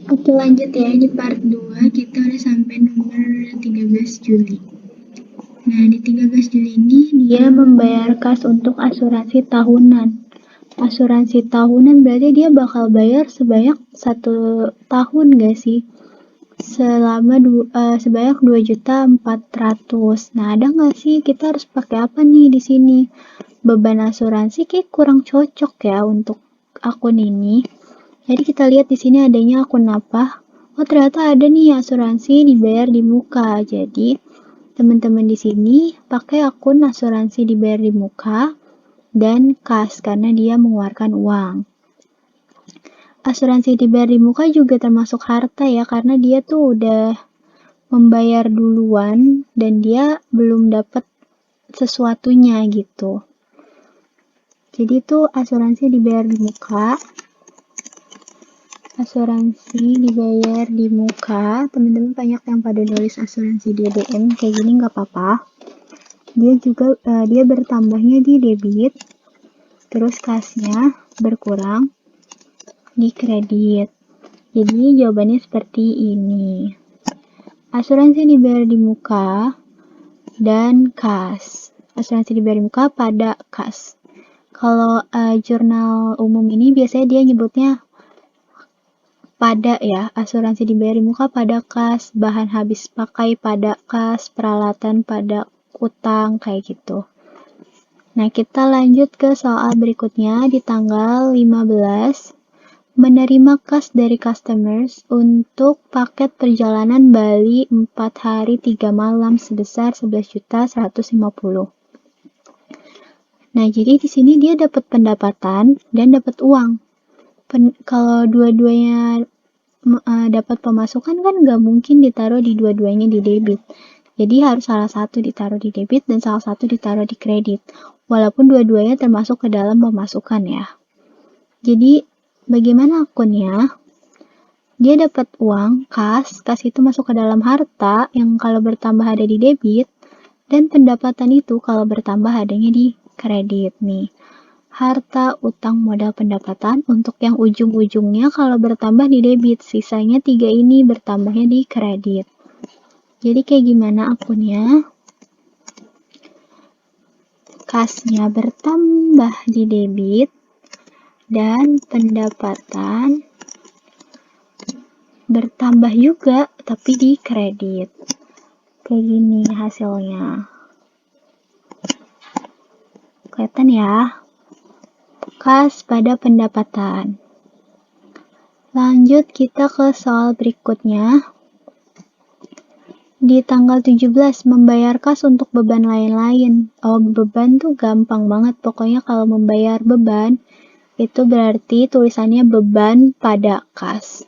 Oke, lanjut ya, di part 2 kita udah sampai nomor 13 Juli. Nah, di 13 Juli ini dia membayar kas untuk asuransi tahunan. Asuransi tahunan berarti dia bakal bayar sebanyak 1 tahun gak sih? Sebanyak 2.400.000. Nah, ada nggak sih kita harus pakai apa nih di sini? Beban asuransi kayak kurang cocok ya untuk akun ini. Jadi kita lihat di sini adanya akun apa? Oh, ternyata ada nih asuransi dibayar di muka. Jadi teman-teman di sini pakai akun asuransi dibayar di muka dan kas karena dia mengeluarkan uang. Asuransi dibayar di muka juga termasuk harta ya, karena dia tuh udah membayar duluan dan dia belum dapat sesuatunya gitu. Jadi itu asuransi dibayar di muka. Asuransi dibayar di muka. Teman-teman banyak yang pada nulis asuransi di DM kayak gini, nggak apa-apa. Dia bertambahnya di debit, terus kasnya berkurang di kredit. Jadi jawabannya seperti ini. Asuransi dibayar di muka dan kas. Asuransi dibayar di muka pada kas. Kalau jurnal umum ini biasanya dia nyebutnya pada ya, asuransi dibayar di muka pada kas, bahan habis pakai pada kas, peralatan pada utang, kayak gitu. Nah, kita lanjut ke soal berikutnya di tanggal 15. Menerima kas dari customers untuk paket perjalanan Bali 4 hari 3 malam sebesar 11.150.000. Nah, jadi di sini dia dapat pendapatan dan dapat uang. Kalau dua-duanya dapat pemasukan kan nggak mungkin ditaruh di dua-duanya di debit. Jadi harus salah satu ditaruh di debit dan salah satu ditaruh di kredit. Walaupun dua-duanya termasuk ke dalam pemasukan ya. Jadi bagaimana akunnya? Dia dapat uang, kas itu masuk ke dalam harta yang kalau bertambah ada di debit, dan pendapatan itu kalau bertambah adanya di kredit nih. Harta, utang, modal, pendapatan untuk yang ujung-ujungnya kalau bertambah di debit, sisanya 3 ini bertambahnya di kredit. Jadi kayak gimana akunnya? Kasnya bertambah di debit dan pendapatan bertambah juga tapi di kredit. Kayak gini hasilnya. Kelihatan ya? Kas pada pendapatan. Lanjut kita ke soal berikutnya. Di tanggal 17 membayar kas untuk beban lain-lain. Oh, beban tuh gampang banget. Pokoknya kalau membayar beban itu berarti tulisannya beban pada kas.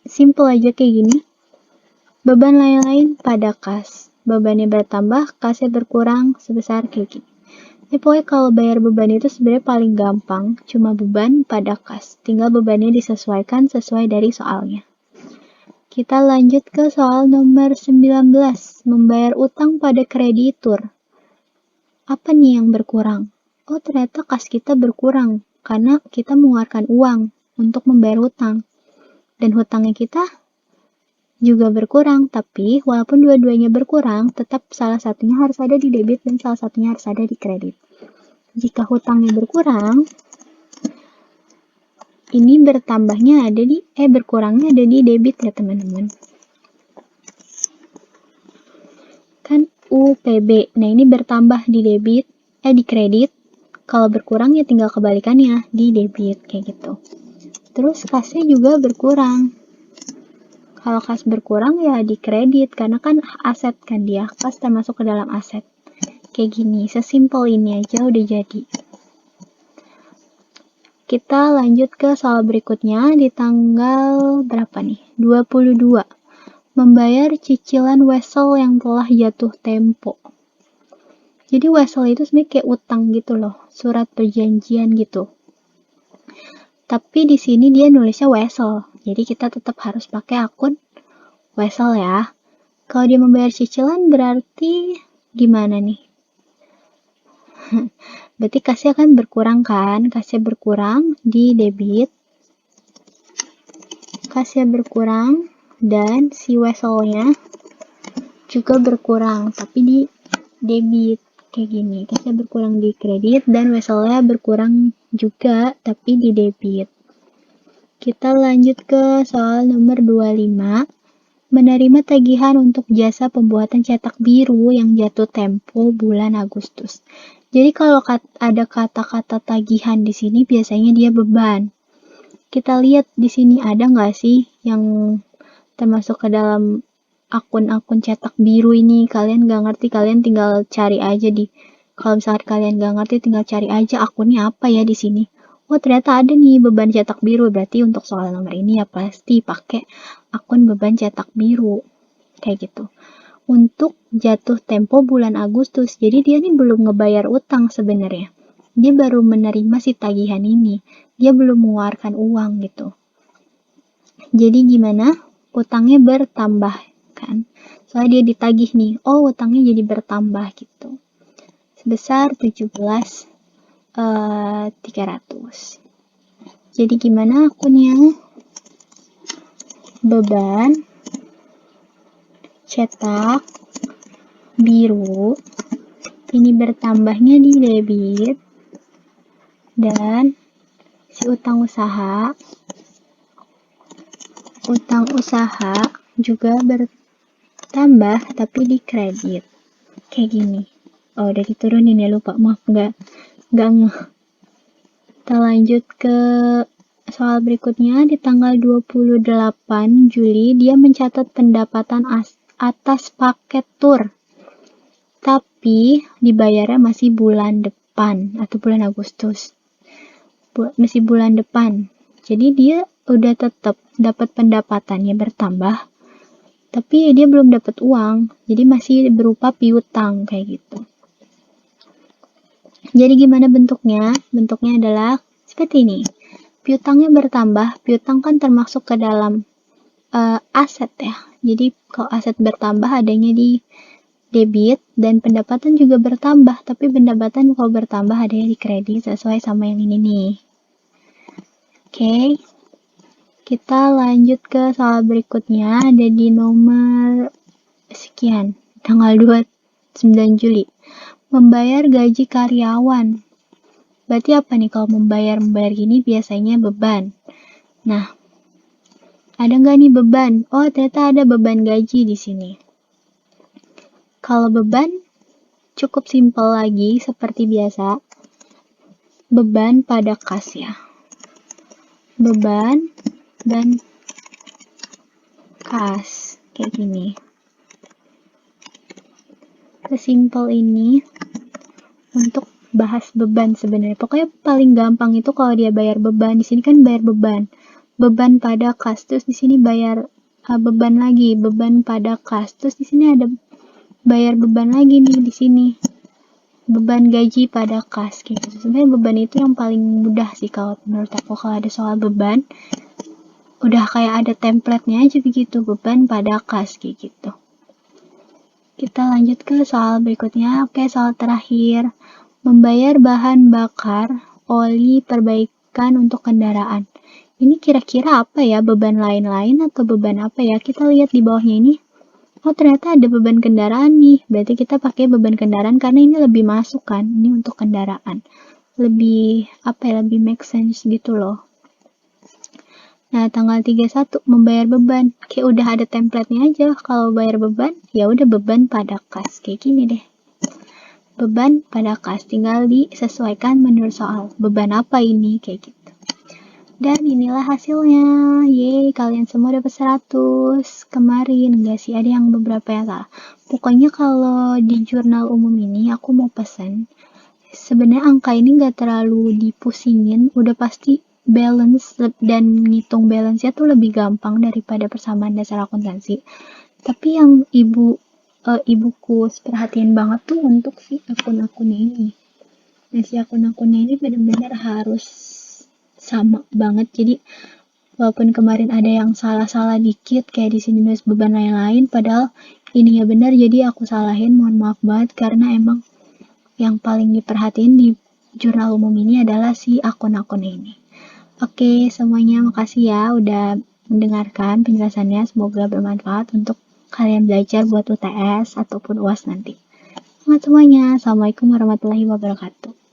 Simple aja kayak gini. Beban lain-lain pada kas. Bebannya bertambah, kasnya berkurang sebesar kayak gini. Ya, pokoknya kalau bayar beban itu sebenarnya paling gampang, cuma beban pada kas. Tinggal bebannya disesuaikan sesuai dari soalnya. Kita lanjut ke soal nomor 19, membayar utang pada kreditur. Apa nih yang berkurang? Oh, ternyata kas kita berkurang karena kita mengeluarkan uang untuk membayar hutang. Dan hutangnya kita juga berkurang, tapi walaupun dua-duanya berkurang, tetap salah satunya harus ada di debit dan salah satunya harus ada di kredit. Jika hutangnya berkurang, ini berkurangnya ada di debit ya teman-teman. Kan UPB. Nah, ini bertambah di di kredit. Kalau berkurang ya tinggal kebalikannya di debit kayak gitu. Terus kasnya juga berkurang. Kalau kas berkurang ya di kredit karena kan aset kan dia. Kas termasuk ke dalam aset. Kayak gini, sesimpel ini aja udah jadi. Kita lanjut ke soal berikutnya di tanggal berapa nih? 22. Membayar cicilan wesel yang telah jatuh tempo. Jadi wesel itu sebenarnya kayak utang gitu loh, surat perjanjian gitu. Tapi di sini dia nulisnya wesel. Jadi kita tetap harus pakai akun wesel ya. Kalau dia membayar cicilan berarti gimana nih? Berarti kasnya kan berkurang kan? Kasnya berkurang di debit. kasnya berkurang dan si weselnya juga berkurang, tapi di debit kayak gini. Kasnya berkurang di kredit dan weselnya berkurang juga tapi di debit. Kita lanjut ke soal nomor 25. Menerima tagihan untuk jasa pembuatan cetak biru yang jatuh tempo bulan Agustus. Jadi kalau ada kata-kata tagihan di sini biasanya dia beban. Kita lihat di sini ada nggak sih yang termasuk ke dalam akun-akun cetak biru ini. Kalian nggak ngerti, kalian tinggal cari aja kalau misalkan kalian nggak ngerti, tinggal cari aja akunnya apa ya di sini. Oh, ternyata ada nih beban cetak biru. Berarti untuk soal nomor ini ya pasti pakai akun beban cetak biru. Kayak gitu. Untuk jatuh tempo bulan Agustus. Jadi dia nih belum ngebayar utang sebenarnya. Dia baru menerima si tagihan ini. Dia belum mengeluarkan uang gitu. Jadi gimana? Utangnya bertambah kan. Soalnya dia ditagih nih. Oh, utangnya jadi bertambah gitu. Sebesar 17.300. Jadi gimana akunnya? Beban cetak biru ini bertambahnya di debit dan si utang usaha juga bertambah tapi di kredit kayak gini. Oh, udah diturunin ya, lupa, maaf, nggak ngeh. Kita lanjut ke soal berikutnya. Di tanggal 28 Juli dia mencatat pendapatan atas paket tur, tapi dibayarnya masih bulan depan atau bulan Agustus, masih bulan depan. Jadi dia udah tetap dapat pendapatannya bertambah, tapi dia belum dapat uang, jadi masih berupa piutang kayak gitu. Jadi gimana bentuknya? Bentuknya adalah seperti ini. Piutangnya bertambah. Piutang kan termasuk ke dalam aset ya. Jadi kalau aset bertambah adanya di debit dan pendapatan juga bertambah. Tapi pendapatan kalau bertambah adanya di kredit sesuai sama yang ini nih. Oke. Kita lanjut ke soal berikutnya. Ada di nomor sekian. Tanggal 29 Juli. Membayar gaji karyawan. Berarti apa nih kalau membayar gini biasanya beban. Nah, ada nggak nih beban? Oh, ternyata ada beban gaji di sini. Kalau beban cukup simpel lagi seperti biasa. Beban pada kas ya. Beban dan kas kayak gini. Sesimpel ini untuk bahas beban sebenarnya. Pokoknya paling gampang itu kalau dia bayar beban. Di sini kan bayar beban. Beban pada kas. Terus di sini bayar beban lagi. Beban pada kas. Terus di sini ada bayar beban lagi nih di sini. Beban gaji pada kas gitu. Sebenarnya beban itu yang paling mudah sih kalau menurut aku. Kalau ada soal beban, udah kayak ada template-nya aja begitu. Beban pada kas kayak gitu. Kita lanjut ke soal berikutnya. Oke, soal terakhir. Membayar bahan bakar oli perbaikan untuk kendaraan. Ini kira-kira apa ya? Beban lain-lain atau beban apa ya? Kita lihat di bawahnya ini. Oh, ternyata ada beban kendaraan nih. Berarti kita pakai beban kendaraan karena ini lebih masuk kan. Ini untuk kendaraan. Lebih, lebih make sense gitu loh. Nah, tanggal 31 membayar beban. Kayak udah ada template-nya aja. Kalau bayar beban, ya udah beban pada kas. Kayak gini deh. Beban pada kas. Tinggal disesuaikan menurut soal. Beban apa ini? Kayak gitu. Dan inilah hasilnya. Yeay, kalian semua dapat 100. Kemarin, enggak sih, ada yang beberapa yang salah. Pokoknya kalau di jurnal umum ini, aku mau pesan. Sebenarnya angka ini nggak terlalu dipusingin. Udah pasti balance dan ngitung balance-nya tuh lebih gampang daripada persamaan dasar akuntansi. Tapi yang ibuku perhatiin banget tuh untuk si akun-akunnya ini. Nah, si akun-akunnya ini benar-benar harus sama banget. Jadi walaupun kemarin ada yang salah-salah dikit kayak di sini nulis beban lain-lain, padahal ininya benar, jadi aku salahin, mohon maaf banget karena emang yang paling diperhatiin di jurnal umum ini adalah si akun-akun ini. Oke, semuanya makasih ya udah mendengarkan penjelasannya. Semoga bermanfaat untuk kalian belajar buat UTS ataupun UAS nanti. Selamat semuanya. Assalamualaikum warahmatullahi wabarakatuh.